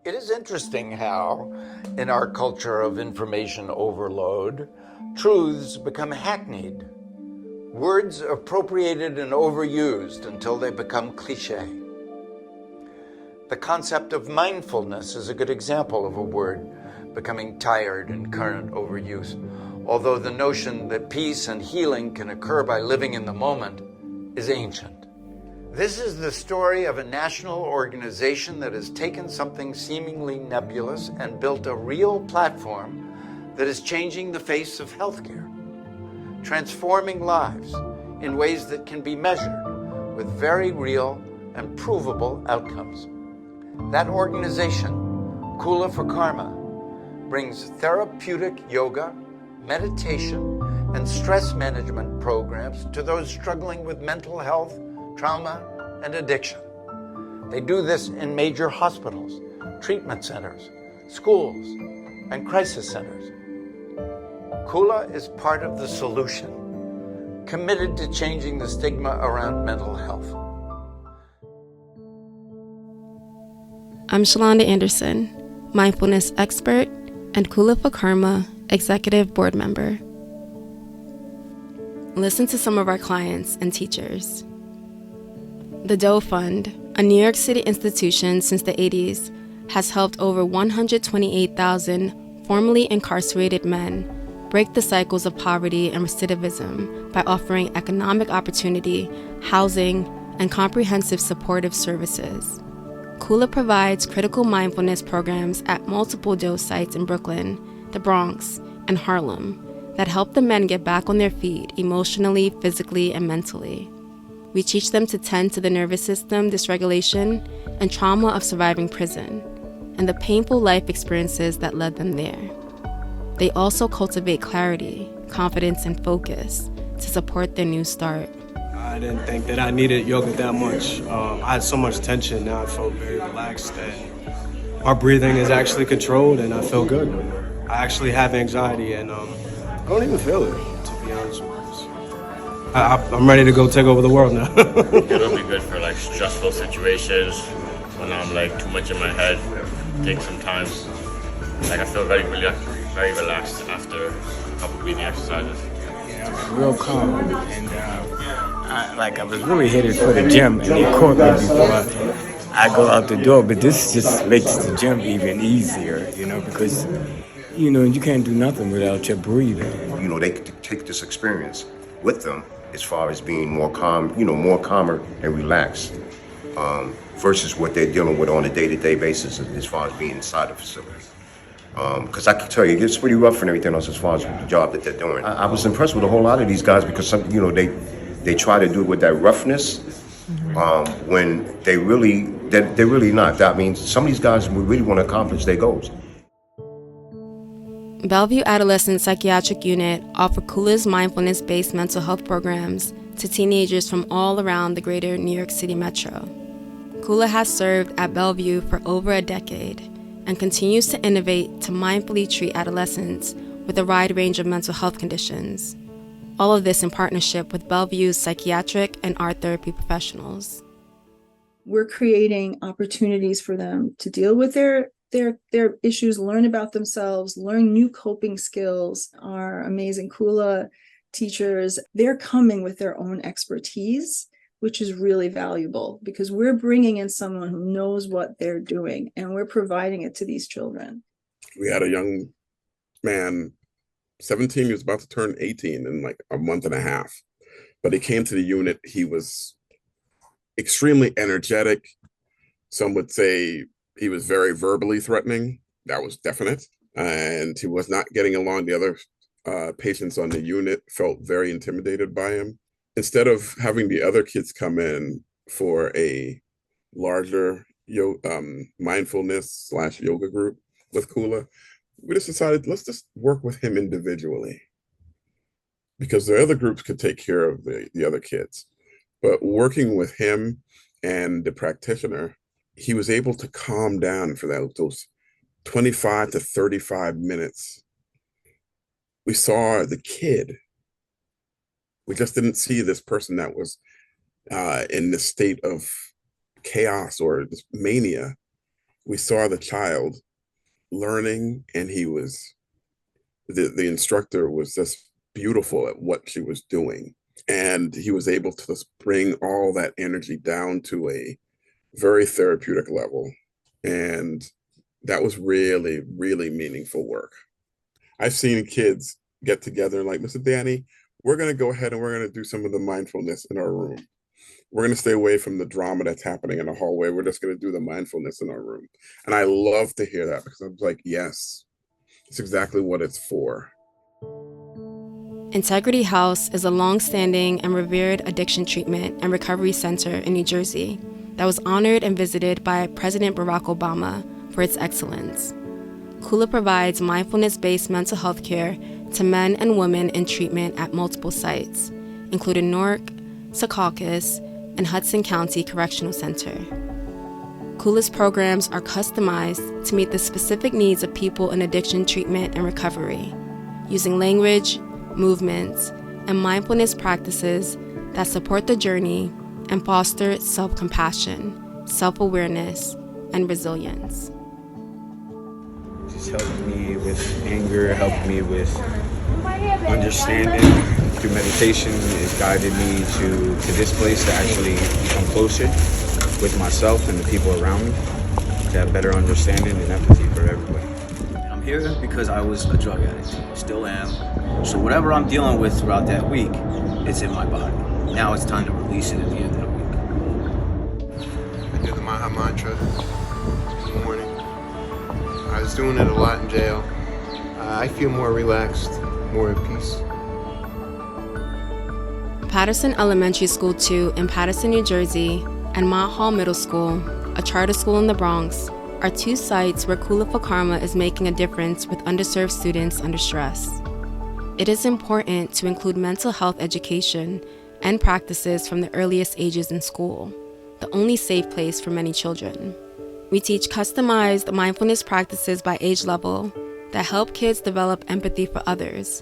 It is interesting how, in our culture of information overload, truths become hackneyed, words appropriated and overused until they become cliche. The concept of mindfulness is a good example of a word becoming tired in current overuse, although the notion that peace and healing can occur by living in the moment is ancient. This is the story of a national organization that has taken something seemingly nebulous and built a real platform that is changing the face of healthcare, transforming lives in ways that can be measured with very real and provable outcomes. That organization, Kula for Karma, brings therapeutic yoga, meditation, and stress management programs to those struggling with mental health, trauma, and addiction. They do this in major hospitals, treatment centers, schools, and crisis centers. Kula is part of the solution, committed to changing the stigma around mental health. I'm Shalonda Anderson, mindfulness expert and Kula for Karma executive board member. Listen to some of our clients and teachers. The Doe Fund, a New York City institution since the 80s, has helped over 128,000 formerly incarcerated men break the cycles of poverty and recidivism by offering economic opportunity, housing, and comprehensive supportive services. Kula provides critical mindfulness programs at multiple Doe sites in Brooklyn, the Bronx, and Harlem that help the men get back on their feet emotionally, physically, and mentally. We teach them to tend to the nervous system dysregulation and trauma of surviving prison, and the painful life experiences that led them there. They also cultivate clarity, confidence, and focus to support their new start. I didn't think that I needed yoga that much. I had so much tension. Now I felt very relaxed, and my breathing is actually controlled, and I feel good. I actually have anxiety, and I don't even feel it, to be honest with you. I'm ready to go take over the world now. It'll be good for like stressful situations when I'm like too much in my head. Take some time. Like I feel very relaxed after a couple breathing exercises. Real calm, and I was really headed for the gym, and they caught me before I go out the door. But this just makes the gym even easier, because you can't do nothing without your breathing. They could take this experience with them as far as being more calm, more calmer and relaxed, versus what they're dealing with on a day-to-day basis as far as being inside the facility. Because I can tell you, it gets pretty rough and everything else as far as the job that they're doing. I was impressed with a whole lot of these guys because they try to do it with that roughness, when they're really not. That means some of these guys really want to accomplish their goals. Bellevue Adolescent Psychiatric Unit offer Kula's mindfulness-based mental health programs to teenagers from all around the greater New York City metro. Kula has served at Bellevue for over a decade and continues to innovate to mindfully treat adolescents with a wide range of mental health conditions. All of this in partnership with Bellevue's psychiatric and art therapy professionals. We're creating opportunities for them to deal with their issues, learn about themselves, learn new coping skills. Our amazing Kula teachers, they're coming with their own expertise, which is really valuable because we're bringing in someone who knows what they're doing and we're providing it to these children. We had a young man, 17, he was about to turn 18 in like a month and a half, but he came to the unit. He was extremely energetic. Some would say he was very verbally threatening. That was definite. And he was not getting along. The other patients on the unit felt very intimidated by him. Instead of having the other kids come in for a larger mindfulness / yoga group with Kula, we just decided, let's just work with him individually because the other groups could take care of the other kids. But working with him and the practitioner, he was able to calm down for those 25 to 35 minutes. We saw the kid. We just didn't see this person that was in this state of chaos or this mania. we saw the child learning, and the instructor was just beautiful at what she was doing. And he was able to just bring all that energy down to a very therapeutic level. And that was really, really meaningful work. I've seen kids get together and like, Mr. Danny, we're going to go ahead and we're going to do some of the mindfulness in our room. We're going to stay away from the drama that's happening in the hallway. We're just going to do the mindfulness in our room. And I love to hear that because I was like, yes, it's exactly what it's for. Integrity House is a long-standing and revered addiction treatment and recovery center in New Jersey that was honored and visited by President Barack Obama for its excellence. Kula provides mindfulness-based mental health care to men and women in treatment at multiple sites, including Newark, Secaucus, and Hudson County Correctional Center. Kula's programs are customized to meet the specific needs of people in addiction treatment and recovery, using language, movements, and mindfulness practices that support the journey and foster self-compassion, self-awareness, and resilience. Just helped me with anger, helped me with understanding. Through meditation, it guided me to this place to actually become closer with myself and the people around me, to have better understanding and empathy for everybody. I'm here because I was a drug addict, still am. So whatever I'm dealing with throughout that week, it's in my body. Now it's time to release it at the end of the week. I do the Maha Mantra in the morning. I was doing it a lot in jail. I feel more relaxed, more at peace. Patterson Elementary School 2 in Patterson, New Jersey, and Mott Hall Middle School, a charter school in the Bronx, are two sites where Kula for Karma is making a difference with underserved students under stress. It is important to include mental health education and practices from the earliest ages in school, the only safe place for many children. We teach customized mindfulness practices by age level that help kids develop empathy for others.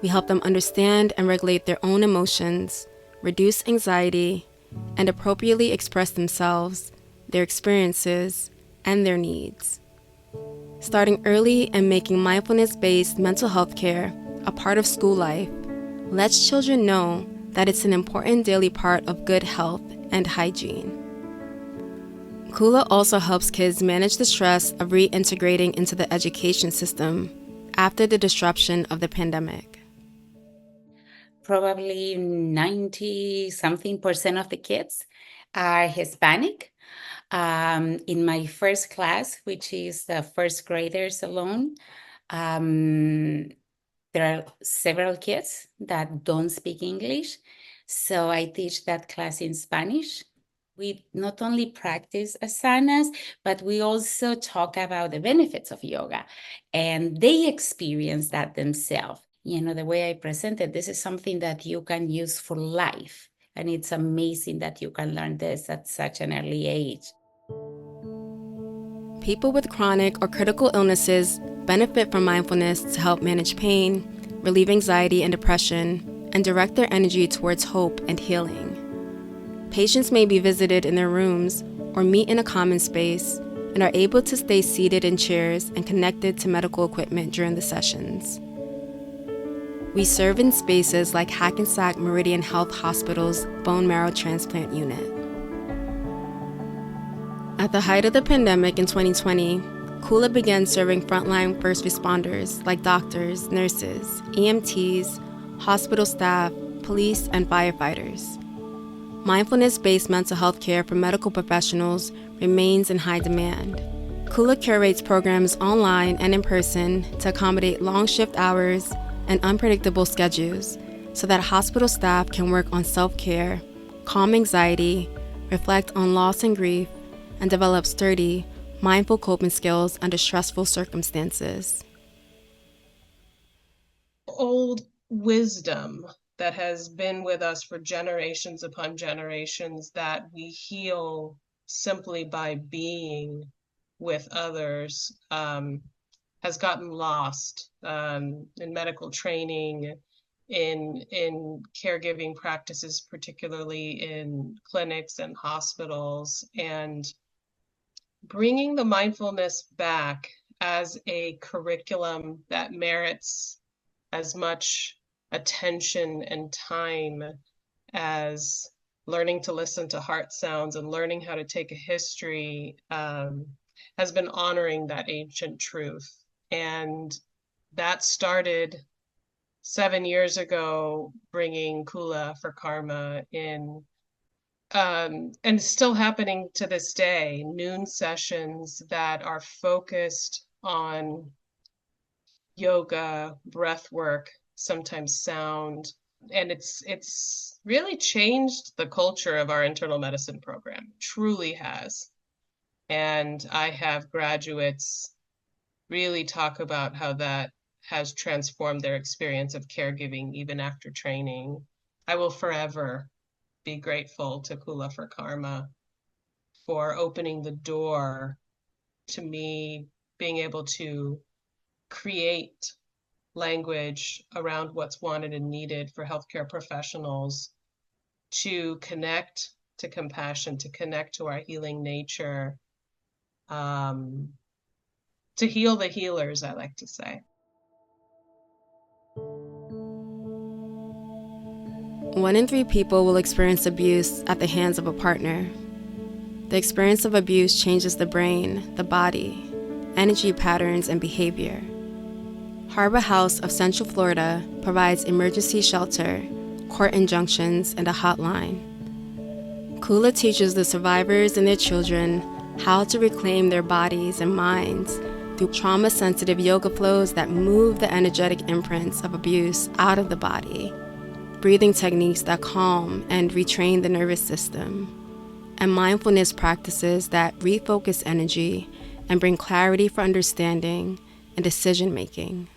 We help them understand and regulate their own emotions, reduce anxiety, and appropriately express themselves, their experiences, and their needs. Starting early and making mindfulness-based mental health care a part of school life lets children know that it's an important daily part of good health and hygiene. Kula also helps kids manage the stress of reintegrating into the education system after the disruption of the pandemic. Probably 90-something% of the kids are Hispanic. In my first class, which is the first graders alone, there are several kids that don't speak English. So I teach that class in Spanish. We not only practice asanas, but we also talk about the benefits of yoga, and they experience that themselves. You know, the way I presented, this is something that you can use for life. And it's amazing that you can learn this at such an early age. People with chronic or critical illnesses benefit from mindfulness to help manage pain, relieve anxiety and depression, and direct their energy towards hope and healing. Patients may be visited in their rooms or meet in a common space and are able to stay seated in chairs and connected to medical equipment during the sessions. We serve in spaces like Hackensack Meridian Health Hospital's bone marrow transplant unit. At the height of the pandemic in 2020, Kula began serving frontline first responders like doctors, nurses, EMTs, hospital staff, police, and firefighters. Mindfulness-based mental health care for medical professionals remains in high demand. Kula curates programs online and in person to accommodate long shift hours and unpredictable schedules so that hospital staff can work on self-care, calm anxiety, reflect on loss and grief, and develop sturdy, mindful coping skills under stressful circumstances. Old wisdom that has been with us for generations upon generations, that we heal simply by being with others, has gotten lost in medical training, in caregiving practices, particularly in clinics and hospitals. And bringing the mindfulness back as a curriculum that merits as much attention and time as learning to listen to heart sounds and learning how to take a history has been honoring that ancient truth. And that started 7 years ago, bringing Kula for Karma in, and still happening to this day, noon sessions that are focused on yoga, breath work, sometimes sound. And it's really changed the culture of our internal medicine program, truly has. And I have graduates really talk about how that has transformed their experience of caregiving even after training. I will forever be grateful to Kula for Karma for opening the door to me being able to create language around what's wanted and needed for healthcare professionals to connect to compassion, to connect to our healing nature, to heal the healers, I like to say. One in 3 people will experience abuse at the hands of a partner. The experience of abuse changes the brain, the body, energy patterns, and behavior. Harbor House of Central Florida provides emergency shelter, court injunctions, and a hotline. Kula teaches the survivors and their children how to reclaim their bodies and minds through trauma-sensitive yoga flows that move the energetic imprints of abuse out of the body, breathing techniques that calm and retrain the nervous system, and mindfulness practices that refocus energy and bring clarity for understanding and decision-making.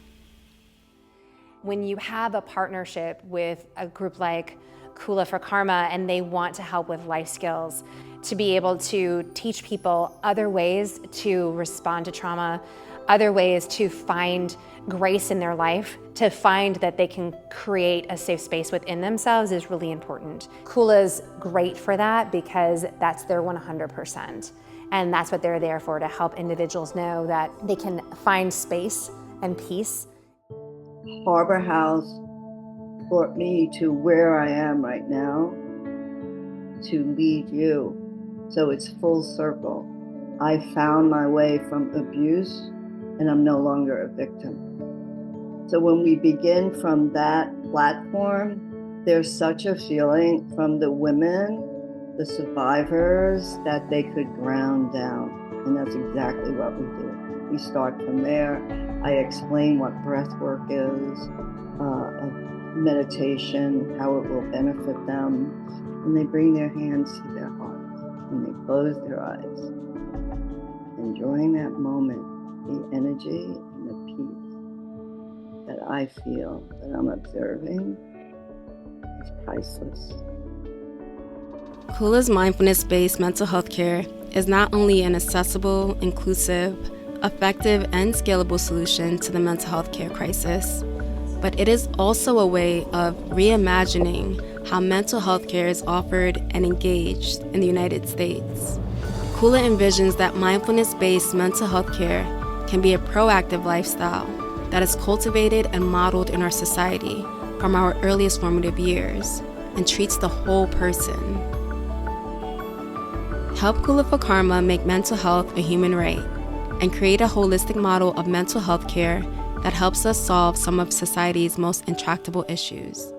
When you have a partnership with a group like Kula for Karma and they want to help with life skills, to be able to teach people other ways to respond to trauma, other ways to find grace in their life, to find that they can create a safe space within themselves is really important. Kula's great for that because that's their 100%. And that's what they're there for, to help individuals know that they can find space and peace. Harbor House brought me to where I am right now to lead you. So it's full circle. I found my way from abuse and I'm no longer a victim. So when we begin from that platform, there's such a feeling from the women, the survivors, that they could ground down. And that's exactly what we do. We start from there. I explain what breath work is, meditation, how it will benefit them. And they bring their hands to their hearts and they close their eyes. Enjoying that moment, the energy and the peace that I feel, that I'm observing, is priceless. Kula's mindfulness-based mental health care is not only an accessible, inclusive, effective, and scalable solution to the mental health care crisis, but it is also a way of reimagining how mental health care is offered and engaged in the United States. Kula envisions that mindfulness-based mental health care can be a proactive lifestyle that is cultivated and modeled in our society from our earliest formative years and treats the whole person. Help Kula for Karma make mental health a human right and create a holistic model of mental health care that helps us solve some of society's most intractable issues.